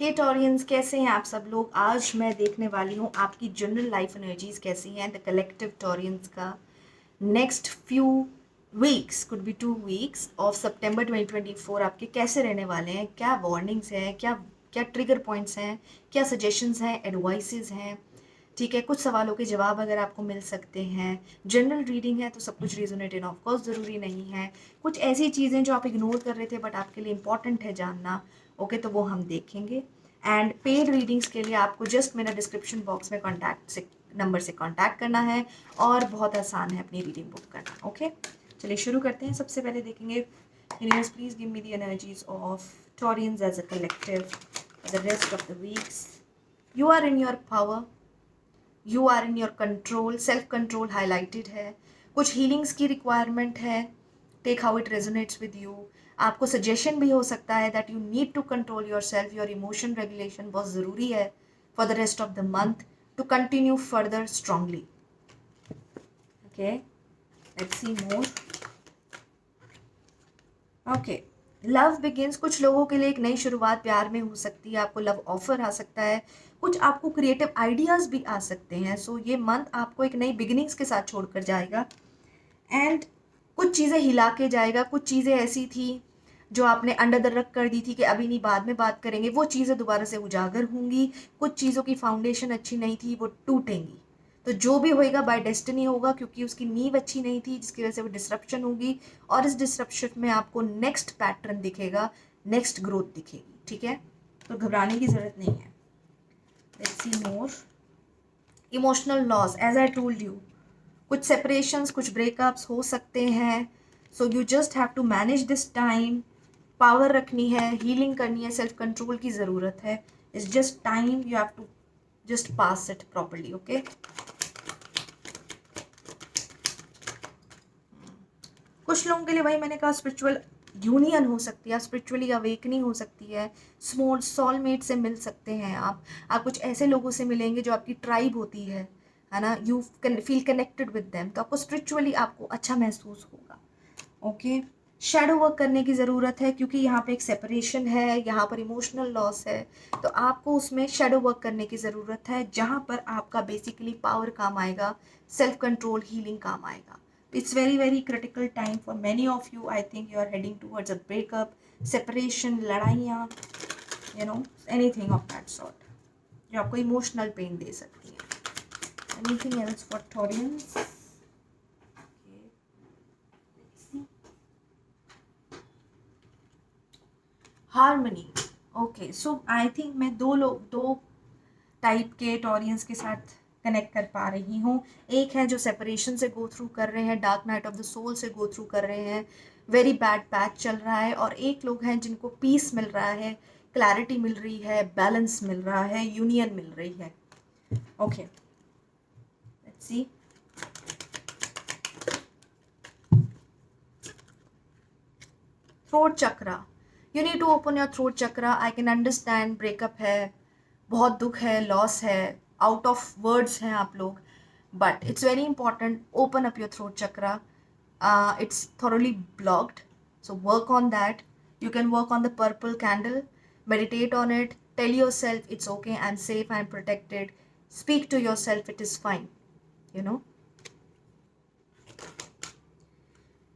हे Taureans, कैसे हैं आप सब लोग। आज मैं देखने वाली हूँ आपकी जनरल लाइफ एनर्जीज कैसी हैं द कलेक्टिव टॉरियंस का next few weeks, could be 2 weeks of September 2024 आपके कैसे रहने वाले हैं। क्या वार्निंग्स हैं, क्या क्या ट्रिगर पॉइंट्स हैं, क्या सजेशंस हैं, एडवाइसेस हैं। ठीक है, कुछ सवालों के जवाब अगर आपको मिल सकते हैं। जनरल रीडिंग है तो सब कुछ रीजोनेटेड ऑफ कोर्स ज़रूरी नहीं है। कुछ ऐसी चीज़ें जो आप इग्नोर कर रहे थे बट आपके लिए इंपॉर्टेंट है जानना, ओके, तो वो हम देखेंगे। एंड पेड रीडिंग्स के लिए आपको जस्ट मेरा डिस्क्रिप्शन बॉक्स में कॉन्टैक्ट से नंबर से कॉन्टैक्ट करना है और बहुत आसान है अपनी रीडिंग बुक करना। ओके, चलिए शुरू करते हैं। सबसे पहले देखेंगे universe please give me the energies of Taurians as a collective for the rest of the weeks. You are in your power, you are in your control, self control highlighted है। कुछ healings की requirement है, take how it resonates with you. आपको suggestion भी हो सकता है that you need to control your self, your emotion regulation बहुत ज़रूरी है for the rest of the month to continue further strongly. Okay, let's see more. Okay, love begins, कुछ लोगों के लिए एक नई शुरुआत प्यार में हो सकती है। आपको लव ऑफर आ सकता है, कुछ आपको क्रिएटिव आइडियाज़ भी आ सकते हैं। सो ये मंथ आपको एक नई बिगिनिंग्स के साथ छोड़कर जाएगा एंड कुछ चीज़ें हिला के जाएगा। कुछ चीज़ें ऐसी थी जो आपने अंडर द रग कर दी थी कि अभी नहीं, बाद में बात करेंगे, वो चीज़ें दोबारा से उजागर होंगी। कुछ चीज़ों की फाउंडेशन अच्छी नहीं थी, वो टूटेंगी। तो जो भी होएगा बाय डेस्टिनी होगा, क्योंकि उसकी नींव अच्छी नहीं थी जिसकी वजह से वो डिसरप्शन होगी। और इस डिसरप्शन में आपको नेक्स्ट पैटर्न दिखेगा, नेक्स्ट ग्रोथ दिखेगी। ठीक है, तो घबराने की ज़रूरत नहीं है। Let's see more. Emotional loss, as I told you, कुछ सेपरेशंस, कुछ ब्रेकअप्स हो सकते हैं। So you just have to manage this time. Power रखनी है, हीलिंग करनी है, सेल्फ कंट्रोल की ज़रूरत है। It's just time, you have to just pass it properly. Okay, कुछ लोगों के लिए वही मैंने कहा स्पिरिचुअल यूनियन हो सकती है, स्पिरिचुअली अवेकनिंग हो सकती है। स्मॉल सोलमेट से मिल सकते हैं आप कुछ ऐसे लोगों से मिलेंगे जो आपकी ट्राइब होती है ना। You can feel connected with them, तो आपको स्पिरिचुअली आपको अच्छा महसूस होगा। ओके, शैडो वर्क करने की ज़रूरत है क्योंकि यहाँ पे एक सेपरेशन है, यहाँ पर इमोशनल लॉस है, तो आपको उसमें शैडो वर्क करने की ज़रूरत है जहाँ पर आपका बेसिकली पावर काम आएगा, सेल्फ कंट्रोल हीलिंग काम आएगा। It's very very critical time for many of you. I think you are heading towards a breakup, separation, लड़ाइयाँ, you know, anything of that sort जो आपको इमोशनल पेन दे सकती है। Anything else for Taureans? Harmony. Okay, so I think मैं दो type के Taureans के साथ कनेक्ट कर पा रही हूँ। एक है जो सेपरेशन से गो थ्रू कर रहे हैं, dark night of the soul से गो थ्रू कर रहे हैं, वेरी बैड पैच चल रहा है। और एक लोग हैं जिनको पीस मिल रहा है, क्लैरिटी मिल रही है, बैलेंस मिल रहा है, यूनियन मिल रही है। Okay, let's see. Throat chakra, you need to open your throat chakra. I can understand, breakup है, बहुत दुख है, लॉस है, आउट ऑफ वर्ड्स हैं आप लोग, but it's very important, open up your throat chakra. It's thoroughly blocked, so work on that. You can work on the purple candle, meditate on it, tell yourself it's okay, I'm safe, I'm protected. Speak to yourself, it is fine, you know.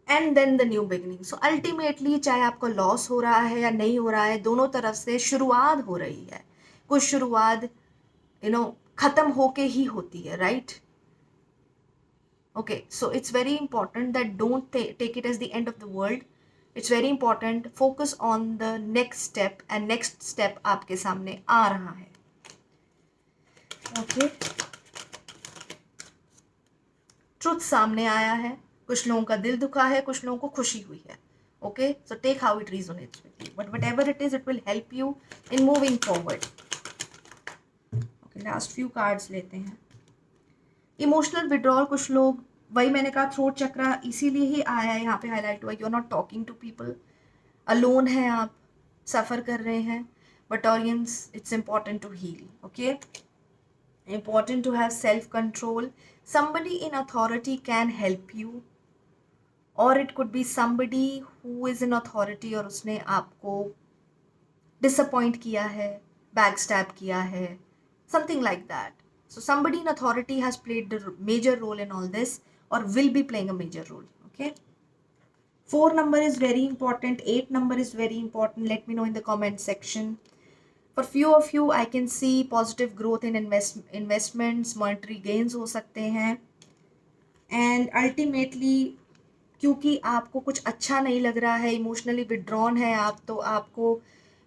And then the new beginning. So ultimately चाहे आपको loss हो रहा है या नहीं हो रहा है, दोनों तरफ से शुरुआत हो रही है। कुछ शुरुआत खत्म होके ही होती है, right? Okay, so it's very important that don't take it as the end of the world. It's very important, focus on the next step, and next step आपके सामने आ रहा है। Okay, ट्रुथ सामने आया है, कुछ लोगों का दिल दुखा है, कुछ लोगों को खुशी हुई है। Okay, so take how it resonates with you, but whatever it is, it will help you in moving forward. Okay, last few cards लेते हैं। इमोशनल विड्रॉल, कुछ लोग, वही मैंने कहा थ्रोट चक्रा इसीलिए ही आया है यहाँ पे हाईलाइट हुआ, you are not talking to people, alone है आप, सफ़र कर रहे हैं, but audience it's important to heal. Okay, important to have self control. somebody in authority can help you, or it could be somebody who is in authority और उसने आपको disappoint किया है, बैक स्टैब किया है, something like that. So somebody in authority has played the major role in all this or will be playing a major role. Okay, 4 number is very important, 8 number is very important. Let me know in the comment section. For few of you I can see positive growth in investments, monetary gains हो सकते हैं. And ultimately क्योंकि आपको कुछ अच्छा नहीं लग रहा है, इमोशनली विड्रॉन है आप, तो आपको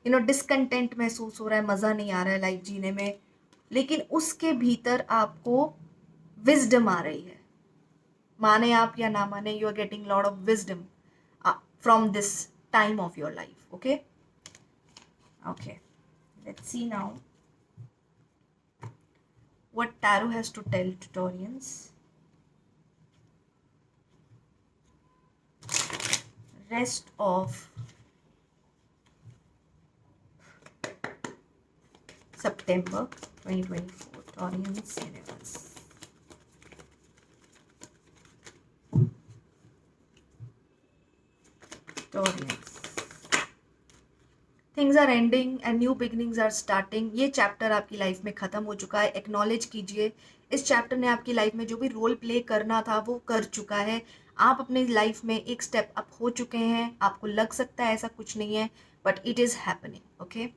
डिसकंटेंट महसूस हो रहा है, मज़ा नहीं आ रहा है लाइफ जीने में, लेकिन उसके भीतर आपको विजडम आ रही है. माने आप या ना माने, you are getting lot of wisdom from this time of your life. Okay okay, let's see now what tarot has to tell tutorials. Rest of September 2024 Taurians universe. Taurians, things are ending and new beginnings are starting. ये chapter आपकी life में ख़त्म हो चुका है. Acknowledge कीजिए, इस chapter ने आपकी लाइफ में जो भी रोल प्ले करना था वो कर चुका है. आप अपनी लाइफ में एक स्टेप अप हो चुके हैं. आपको लग सकता है ऐसा कुछ नहीं है, but it is happening. Okay,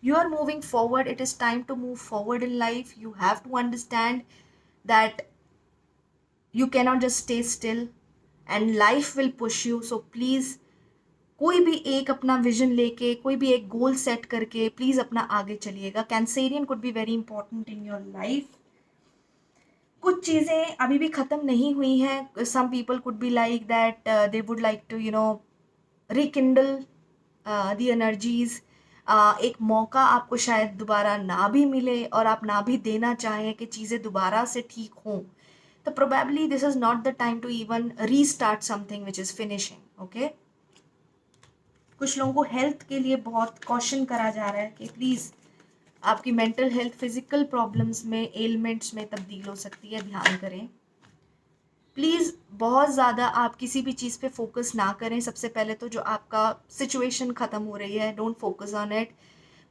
you are moving forward. It is time to move forward in life. You have to understand that you cannot just stay still and life will push you. So please, कोई भी एक अपना vision लेके, कोई भी एक goal set करके please अपना आगे चलिएगा. Cancerian could be very important in your life. कुछ चीज़ें अभी भी ख़त्म नहीं हुई हैं. Some people could be like that they would like to rekindle the energies. एक मौका आपको शायद दोबारा ना भी मिले और आप ना भी देना चाहें कि चीज़ें दोबारा से ठीक हों, तो probably this is not the time to even restart something which is finishing. Okay, कुछ लोगों को हेल्थ के लिए बहुत कॉशन करा जा रहा है कि प्लीज़ आपकी मेंटल हेल्थ फिजिकल प्रॉब्लम्स में, एलिमेंट्स में तब्दील हो सकती है, ध्यान करें. प्लीज़ बहुत ज़्यादा आप किसी भी चीज़ पे फोकस ना करें. सबसे पहले तो जो आपका सिचुएशन ख़त्म हो रही है, डोंट फोकस ऑन इट.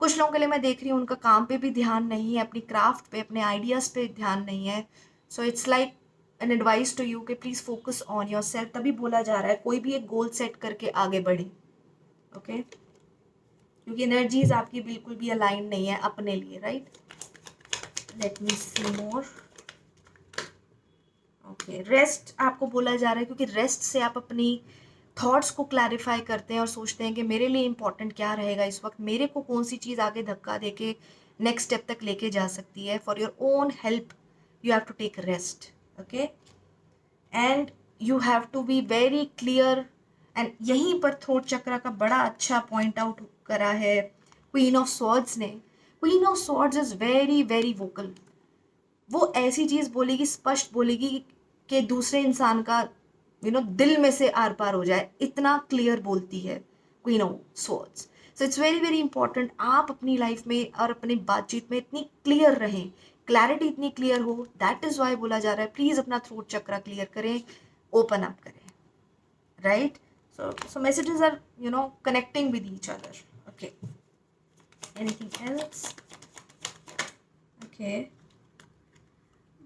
कुछ लोगों के लिए मैं देख रही हूँ उनका काम पे भी ध्यान नहीं है, अपनी क्राफ्ट पे, अपने आइडियाज़ पे ध्यान नहीं है. So it's like an advice to you कि please focus on yourself. तभी बोला जा रहा है कोई भी एक गोल सेट करके आगे बढ़े. ओके, क्योंकि एनर्जीज आपकी बिल्कुल भी अलाइन नहीं है अपने लिए. राइट, लेट मी सी मोर. ओके, रेस्ट आपको बोला जा रहा है क्योंकि रेस्ट से आप अपनी थॉट्स को क्लैरिफाई करते हैं और सोचते हैं कि मेरे लिए इंपॉर्टेंट क्या रहेगा इस वक्त, मेरे को कौन सी चीज़ आगे धक्का दे के नेक्स्ट स्टेप तक लेके जा सकती है. For your own help you have to take rest. Okay, and you have to be very clear. And यहीं पर थ्रोट चक्र का बड़ा अच्छा पॉइंट आउट करा है क्वीन ऑफ स्वॉर्ड्स ने. Queen of swords is very very vocal. वो ऐसी चीज़ बोलेगी, स्पष्ट बोलेगी कि दूसरे इंसान का दिल में से आर पार हो जाए, इतना क्लियर बोलती है queen of swords. So it's very very important आप अपनी लाइफ में और अपनी बातचीत में इतनी क्लियर रहें, क्लैरिटी इतनी क्लियर हो. दैट इज़ वाई बोला जा रहा है प्लीज़ अपना थ्रोट चक्र क्लियर करें, ओपन अप करें. Right, so messages are connecting with each other. Okay, anything else? Okay,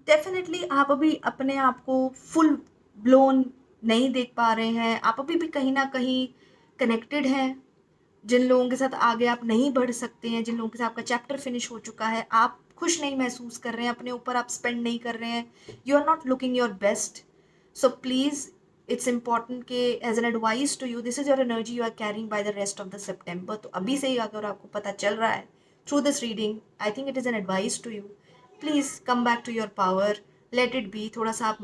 definitely आप अभी अपने आप को फुल ब्लोन नहीं देख पा रहे हैं. आप अभी भी कहीं ना कहीं कनेक्टेड हैं. जिन लोगों के साथ आगे आप नहीं बढ़ सकते हैं, जिन लोगों के साथ आपका चैप्टर फिनिश हो चुका है, आप खुश नहीं महसूस कर रहे हैं, अपने ऊपर आप स्पेंड नहीं कर रहे हैं, you are not looking your best. So please it's important कि as an advice to you, this is your energy you are carrying by the rest of the September. तो अभी से ही अगर आपको पता चल रहा है through this reading, I think it is an advice to you. Please come back to your power, let it be. थोड़ा सा आप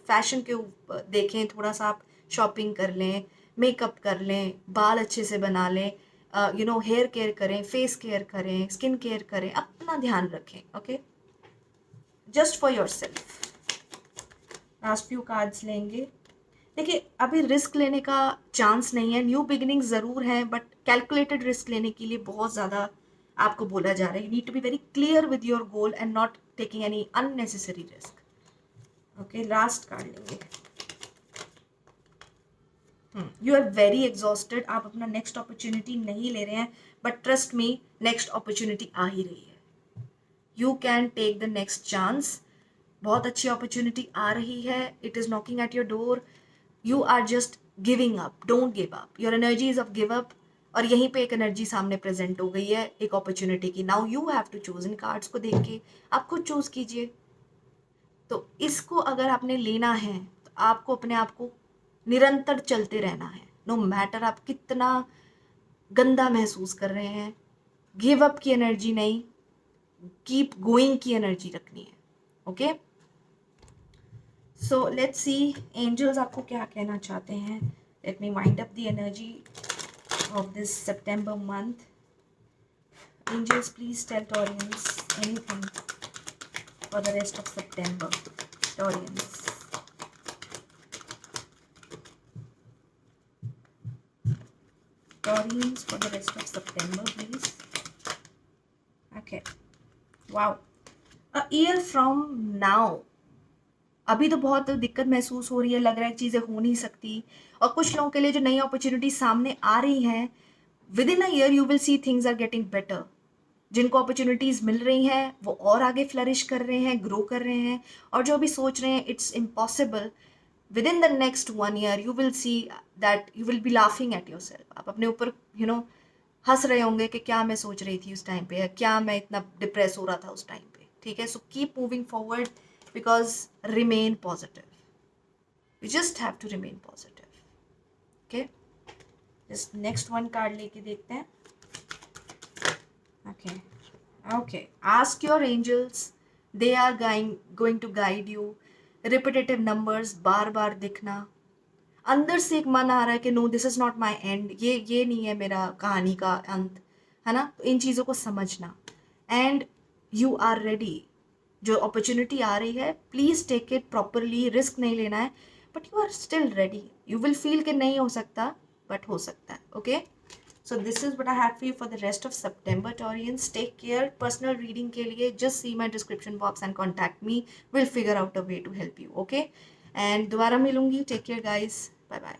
फैशन के ऊपर देखें, थोड़ा सा आप शॉपिंग कर लें, मेकअप कर लें, बाल अच्छे से बना लें, हेयर केयर करें, फेस केयर करें, स्किन केयर करें, अपना ध्यान रखें. Okay, just for your self. Last few cards लेंगे. देखिए, अभी रिस्क लेने का चांस नहीं है. न्यू बिगिनिंग ज़रूर है, बट कैलकुलेटेड रिस्क लेने के लिए बहुत ज़्यादा आपको बोला जा रहा है. You need to be very clear with your goal and not taking any unnecessary risk. Okay, last card लेंगे. यू आर वेरी एग्जॉस्टेड, आप अपना नेक्स्ट अपॉर्चुनिटी नहीं ले रहे हैं, but trust me next opportunity आ ही रही है। You can take the next chance, बहुत अच्छी अपॉर्चुनिटी आ रही है, it is knocking at your door, you are just giving up, don't give up, your energy is of give up. और यहीं पे एक एनर्जी सामने प्रेजेंट हो गई है एक अपॉर्चुनिटी की, now you have to choose. इन कार्ड्स को देख के आप खुद चूज कीजिए। तो इसको अगर आपने लेना है तो आपको अपने आप को निरंतर चलते रहना है, नो मैटर आप कितना गंदा महसूस कर रहे हैं, गिव अप की एनर्जी नहीं, कीप गोइंग की एनर्जी रखनी है। Okay, so let's see angels आपको क्या कहना चाहते हैं। Let me wind up the energy of this September month. Angels, please tell Taurians anything for the rest of September. Taurians. Taurians for the rest of September, please. Okay. Wow. A year from now. अभी तो बहुत दिक्कत महसूस हो रही है, लग रहा है चीज़ें हो नहीं सकती, और कुछ लोगों के लिए जो नई अपॉर्चुनिटी सामने आ रही हैं, within a year you will see things are getting better. जिनको अपॉर्चुनिटीज़ मिल रही हैं वो और आगे फ्लरिश कर रहे हैं, ग्रो कर रहे हैं, और जो अभी सोच रहे हैं it's impossible, with in the next 1 year you will see that you will be laughing at your self. आप अपने ऊपर हंस रहे होंगे कि क्या मैं सोच रही थी उस टाइम पे, या क्या मैं इतना डिप्रेस हो रहा था उस टाइम पे। ठीक है, so keep moving forward, because remain positive, you just have to remain positive. Okay, just next one card लेके देखते हैं। Okay, ask your angels, they are going to guide you। repetitive numbers बार बार दिखना, अंदर से एक मन आ रहा है कि no this is not my end, ये नहीं है मेरा कहानी का अंत, है ना। तो इन चीज़ों को समझना, एंड यू आर रेडी। जो अपॉर्चुनिटी आ रही है please take it properly, risk नहीं लेना है, but you are still ready. You will feel कि नहीं हो सकता, बट हो सकता है। Okay, so this is what I have for you for the rest of सितंबर। Taurians, take care. Personal reading के लिए just see my description box and contact me, will figure out a way to help you. Okay, and दोबारा मिलूंगी। Take care guys, bye bye.